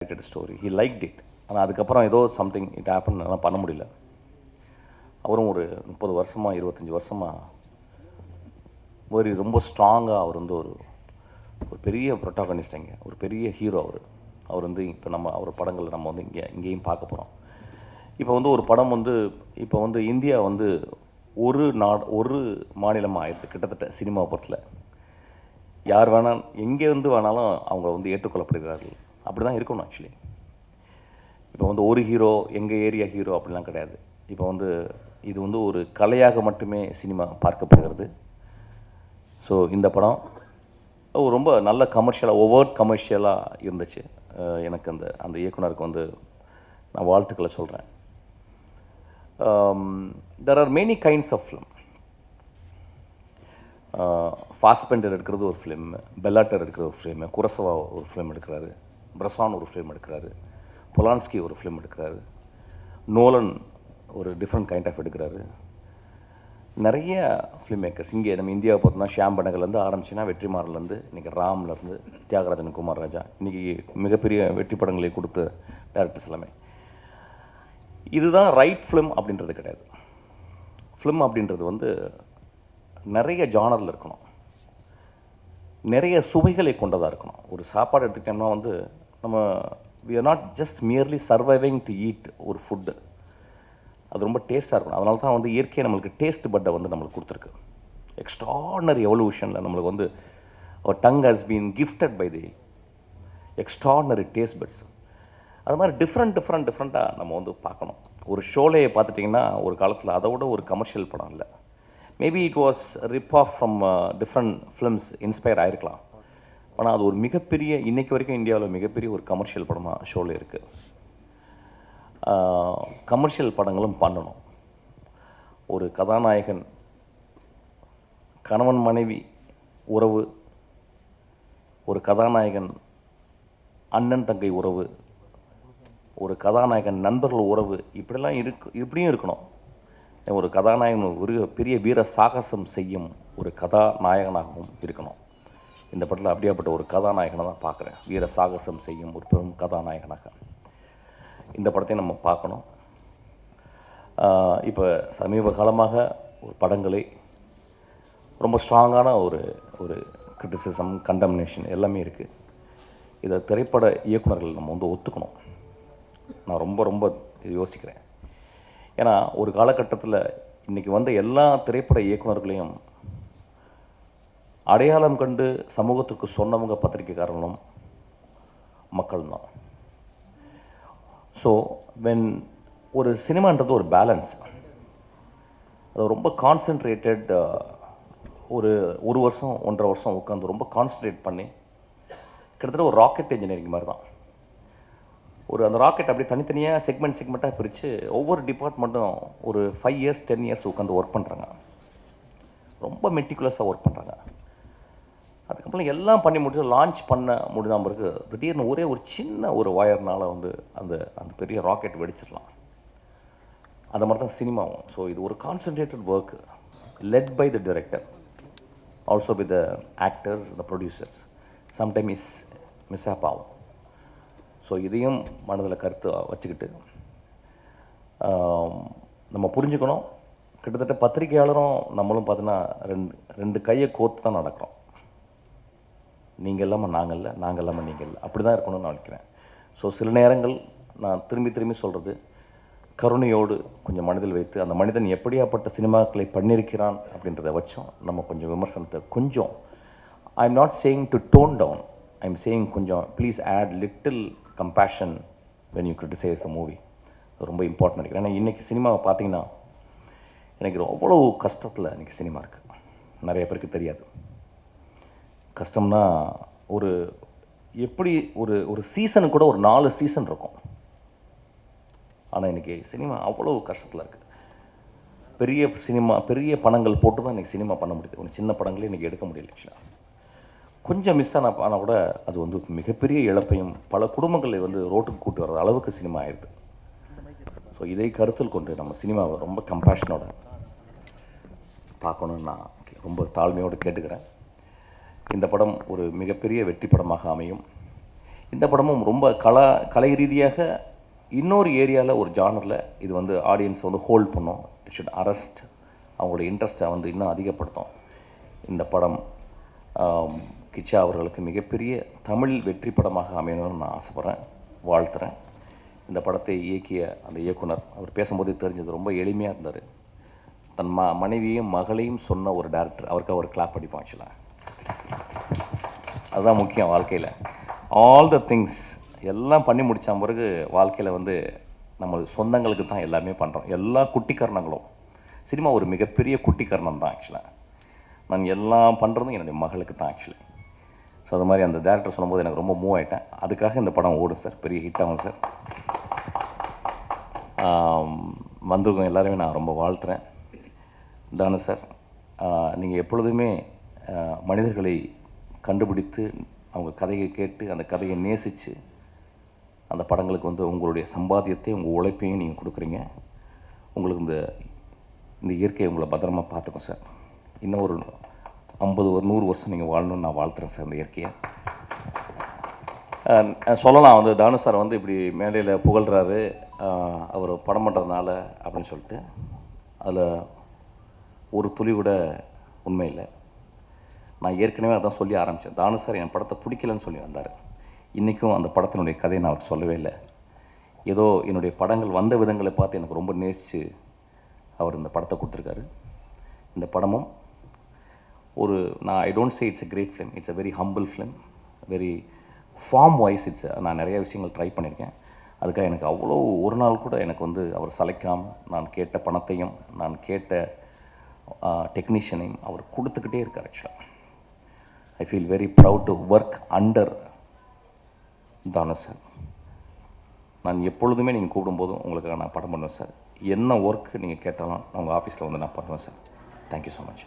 Story he liked it. ஆனால் அதுக்கப்புறம் ஏதோ சம்திங் இட் ஹேப்பன், அதெல்லாம் பண்ண முடியல. அவரும் ஒரு 30 வருஷமாக 25 வருஷமாக ரொம்ப ஸ்ட்ராங்காக அவர் வந்து ஒரு பெரிய ப்ரொட்டாகனிஸ்ட், ஒரு பெரிய ஹீரோ அவர் வந்து இப்போ நம்ம அவர் படங்கள் நம்ம வந்து இங்கேயும் பார்க்க போகிறோம். இப்போ வந்து ஒரு படம் வந்து இப்போ வந்து இந்தியா வந்து ஒரு மாநிலமாக ஆயிடுது கிட்டத்தட்ட சினிமா பொறுத்தில். யார் வேணால் எங்கேருந்து வேணாலும் அவங்க வந்து ஏற்றுக்கொள்ளப்படுகிறார்கள். அப்படி தான் இருக்கணும் ஆக்சுவலி. இப்போ வந்து ஒரு ஹீரோ எங்கள் ஏரியா ஹீரோ அப்படிலாம் கிடையாது. இப்போ வந்து இது வந்து ஒரு கலையாக மட்டுமே சினிமா பார்க்கப்படுகிறது. ஸோ இந்த படம் ரொம்ப நல்ல கமர்ஷியலாக கமர்ஷியலாக இருந்துச்சு. எனக்கு அந்த இயக்குனருக்கு வந்து நான் வாழ்த்துக்களை சொல்கிறேன். There are many kinds of film. Fassbender எடுக்கிறது ஒரு ஃபிலிம், பெல்லாட்டர் எடுக்கிற ஒரு ஃபிலிம், குரசவா ஒரு ஃபிலிம் எடுக்கிறாரு, பிரசான் ஒரு ஃபிலிம் எடுக்கிறாரு, பொலான்ஸ்கி ஒரு ஃபிலிம் எடுக்கிறாரு, நோலன் ஒரு டிஃப்ரெண்ட் கைண்ட் ஆஃப் எடுக்கிறாரு. நிறைய ஃபிலிம் மேக்கர்ஸ் இங்கே நம்ம இந்தியாவை பார்த்தோம்னா ஷியாம் பெனகல்லேருந்து ஆரம்பிச்சுன்னா வெற்றிமாறன்லேருந்து இன்றைக்கி ராம்லேருந்து தியாகராஜன், குமார் ராஜா, இன்றைக்கி மிகப்பெரிய வெற்றி படங்களை கொடுத்த டேரக்டர்ஸ் எல்லாமே. இதுதான் ரைட் ஃபிலிம் அப்படின்றது கிடையாது. ஃபிலிம் அப்படின்றது வந்து நிறைய ஜானரில் இருக்கணும், நிறைய சுவைகளை கொண்டதாக இருக்கணும். ஒரு சாப்பாடு எடுத்துக்கிட்டோம்னா வந்து நம்ம we are not just merely surviving to eat ஒரு ஃபுட்டு. அது ரொம்ப டேஸ்ட்டாக இருக்கணும். அதனால தான் வந்து இயற்கையை நம்மளுக்கு டேஸ்ட் பட்டை வந்து நம்மளுக்கு கொடுத்துருக்கு. எக்ஸ்ட்ராடனரி எவல்யூஷனில் நம்மளுக்கு வந்து our tongue has been gifted by the extraordinary taste buds. அது மாதிரி டிஃப்ரெண்ட்டாக நம்ம வந்து பார்க்கணும். ஒரு ஷோலையை பார்த்துட்டிங்கன்னா ஒரு காலத்தில் அதை விட ஒரு கமர்ஷியல் படம் இல்லை. Maybe it was rip off from different films inspire ஆகிருக்கலாம். ஆனால் அது ஒரு மிகப்பெரிய இன்றைக்கி வரைக்கும் இந்தியாவில் மிகப்பெரிய ஒரு கமர்ஷியல் படமாக ஷோவில் இருக்குது. கமர்ஷியல் படங்களும் பண்ணணும். ஒரு கதாநாயகன் கணவன் மனைவி உறவு, ஒரு கதாநாயகன் அண்ணன் தங்கை உறவு, ஒரு கதாநாயகன் நண்பர்கள் உறவு, இப்படியும் இருக்கணும். ஒரு கதாநாயகன் ஒரு பெரிய வீர சாகசம் செய்யும் ஒரு கதாநாயகனாகவும் இருக்கணும். இந்த படத்தில் அப்படியாப்பட்ட ஒரு கதாநாயகனை தான் பார்க்குறேன். வீர சாகசம் செய்யும் ஒரு பெரும் கதாநாயகனாக இந்த படத்தை நம்ம பார்க்கணும். இப்போ சமீப காலமாக ஒரு படங்களை ரொம்ப ஸ்ட்ராங்கான ஒரு கிரிட்டிசிசம், கண்டம்னேஷன் எல்லாமே இருக்குது. இதை திரைப்பட இயக்குநர்கள் நம்ம வந்து ஒத்துக்கணும். நான் ரொம்ப யோசிக்கிறேன். ஏன்னா ஒரு காலகட்டத்தில் இன்றைக்கி வந்த எல்லா திரைப்பட இயக்குநர்களையும் அடையாளம் கண்டு சமூகத்துக்கு சொன்னவங்க பத்திரிகைக்காரர்களும் மக்கள் தான். ஸோ வென் ஒரு சினிமான்றது ஒரு பேலன்ஸ், அது ரொம்ப கான்சென்ட்ரேட்டட். ஒரு வருஷம் 1.5 வருஷம் உட்காந்து ரொம்ப கான்சன்ட்ரேட் பண்ணி கிட்டத்தட்ட ஒரு ராக்கெட் இன்ஜினியரிங் மாதிரி தான். அந்த ராக்கெட் அப்படியே தனித்தனியாக செக்மெண்ட்டாக பிரித்து ஒவ்வொரு டிபார்ட்மெண்ட்டும் ஒரு 5 இயர்ஸ் 10 இயர்ஸ் உட்காந்து ஒர்க் பண்ணுறாங்க. ரொம்ப மெட்டிகுலஸாக ஒர்க் பண்ணுறாங்க. அதுக்கப்புறம் எல்லாம் பண்ணி முடிச்சு லான்ச் பண்ண முடியாமல் பிறகு திடீர்னு ஒரு சின்ன ஒயர்னால் வந்து அந்த பெரிய ராக்கெட் வெடிச்சிடலாம். அந்த மாதிரி தான் சினிமாவும். ஸோ இது ஒரு concentrated work led by the director, also by the actors, the producers. Sometime mishap ஆகும். ஸோ இதையும் மனதில் கருத்து வச்சுக்கிட்டு நம்ம புரிஞ்சுக்கணும். கிட்டத்தட்ட பத்திரிகையாளரும் நம்மளும் பார்த்தீங்கன்னா ரெண்டு கையை கோர்த்து தான் நடக்கிறோம். நீங்கள் இல்லாமல் நாங்கள் இல்லை, நாங்கள் இல்லாமல் நீங்கள் இல்லை, அப்படி தான் இருக்கணும்னு நான் நினைக்கிறேன். ஸோ சில நேரங்கள் நான் திரும்பி சொல்கிறது, கருணையோடு கொஞ்சம் மனதில் வைத்து அந்த மனிதன் எப்படியாப்பட்ட சினிமாக்களை பண்ணியிருக்கிறான் அப்படின்றத வச்சோம் நம்ம கொஞ்சம் விமர்சனத்தை கொஞ்சம், I am not saying to tone down, I am saying கொஞ்சம் please add little compassion when you criticize a movie. ரொம்ப இம்பார்ட்டன்ட் நினைக்கிறேன். ஏன்னா இன்றைக்கி சினிமாவை பார்த்தீங்கன்னா எனக்கு அவ்வளோ கஷ்டத்தில் இன்றைக்கி சினிமா இருக்குது. நிறைய பேருக்கு தெரியாது. கஷ்டம்னா எப்படி ஒரு சீசனுக்கு கூட ஒரு 4 சீசன் இருக்கும். ஆனால் இன்றைக்கி சினிமா அவ்வளோ கஷ்டத்தில் இருக்குது. பெரிய பணங்கள் போட்டு தான் இன்றைக்கி சினிமா பண்ண முடியுது. ஒரு சின்ன படங்களே இன்றைக்கி எடுக்க முடியல. ஆக்சுவலாக கொஞ்சம் மிஸ் ஆனால் கூட அது வந்து மிகப்பெரிய இழப்பையும் பல குடும்பங்களை வந்து ரோட்டுக்கு கூட்டி வர்ற அளவுக்கு சினிமா ஆயிடுது. ஸோ இதை கருத்தில் கொண்டு நம்ம சினிமாவை ரொம்ப கம்பேஷனோட பார்க்கணுன்னு நான் ரொம்ப தாழ்மையோடு கேட்டுக்கிறேன். இந்த படம் ஒரு மிகப்பெரிய வெற்றி படமாக அமையும். இந்த படமும் ரொம்ப கலை ரீதியாக இன்னொரு ஏரியாவில் ஒரு ஜானரில் இது வந்து ஆடியன்ஸை வந்து ஹோல்ட் பண்ணும். இட் ஷுட் அரெஸ்ட், அவங்களோட இன்ட்ரெஸ்ட்டை வந்து இன்னும் அதிகப்படுத்தும். இந்த படம் கிச்சா அவர்களுக்கு மிகப்பெரிய தமிழ் வெற்றி படமாக அமையணும்னு நான் ஆசைப்பட்றேன், வாழ்த்துறேன். இந்த படத்தை இயக்கிய அந்த இயக்குனர், அவர் பேசும்போதே தெரிஞ்சது, ரொம்ப எளிமையாக இருந்தார். தன் மனைவியும் மகளையும் சொன்ன ஒரு டேரக்டர், அவருக்கு ஒரு கிளாப் அடிப்போம். ஆக்சுவலாக அதுதான் முக்கியம் வாழ்க்கையில். ஆல் த திங்ஸ் எல்லாம் பண்ணி முடித்த பிறகு வாழ்க்கையில் வந்து நம்ம சொந்தங்களுக்கு தான் எல்லாமே பண்ணுறோம். எல்லா குட்டிக்கரணங்களும், சினிமா ஒரு மிகப்பெரிய குட்டிக்கரணம் தான். ஆக்சுவலாக நான் எல்லாம் பண்ணுறதும் என்னுடைய மகளுக்கு தான் ஆக்சுவலி. ஸோ அது மாதிரி அந்த டேரக்டர் சொல்லும்போது எனக்கு ரொம்ப மூவ் ஆகிட்டேன். அதுக்காக இந்த படம் ஓடும் சார், பெரிய ஹிட் ஆகும் சார். வந்திருக்கோம் எல்லாருமே நான் ரொம்ப வாழ்த்துறேன். தானு சார், நீங்கள் எப்பொழுதுமே மனிதர்களை கண்டுபிடித்து அவங்க கதையை கேட்டு அந்த கதையை நேசித்து அந்த படங்களுக்கு வந்து உங்களுடைய சம்பாத்தியத்தை, உங்கள் உழைப்பையும் நீங்கள் கொடுக்குறீங்க. உங்களுக்கு இந்த இயற்கையை உங்களை பத்திரமா பார்த்துக்கும் சார். இன்னும் ஒரு 50 ஒரு 100 வருஷம் நீங்கள் வாழணும்னு நான் வாழ்த்துறேன் சார். இந்த இயற்கையை சொல்லலாம் வந்து தானு சார் வந்து இப்படி மேலையில் புகழ்கிறாரு அவர் படம் பண்ணுறதுனால அப்படின்னு சொல்லிட்டு, அதில் ஒரு துளி கூட உண்மை இல்லை. நான் ஏற்கனவே அதான் சொல்லி ஆரம்பித்தேன். தானு சார் என் படத்தை பிடிக்கலன்னு சொல்லி வந்தார். இன்றைக்கும் அந்த படத்தினுடைய கதையை நான் அவருக்கு சொல்லவே இல்லை. ஏதோ என்னுடைய படங்கள் வந்த விதங்களை பார்த்து எனக்கு ரொம்ப நேசித்து அவர் இந்த படத்தை கொடுத்துருக்காரு. இந்த படமும் I don't say it's a great film, it's a very humble film, very form wise நான் நிறைய விஷயங்கள் ட்ரை பண்ணியிருக்கேன். அதுக்காக எனக்கு அவ்வளோ ஒரு நாள் கூட எனக்கு வந்து அவர் சளைக்காமல் நான் கேட்ட பணத்தையும் நான் கேட்ட டெக்னீஷியனையும் அவர் கொடுத்துக்கிட்டே இருக்கார். ஆக்சுவலாக I feel very proud to work under Thanu sir. நான் எப்பொழுதுமே நீங்கள் கூப்பிடும்போதும் உங்களுக்காக நான் படம் பண்ணுவேன் சார். என்ன ஒர்க் நீங்கள் கேட்டாலும் நான் உங்கள் ஆஃபீஸில் வந்து நான் பண்ணுவேன் சார். Thank you so much.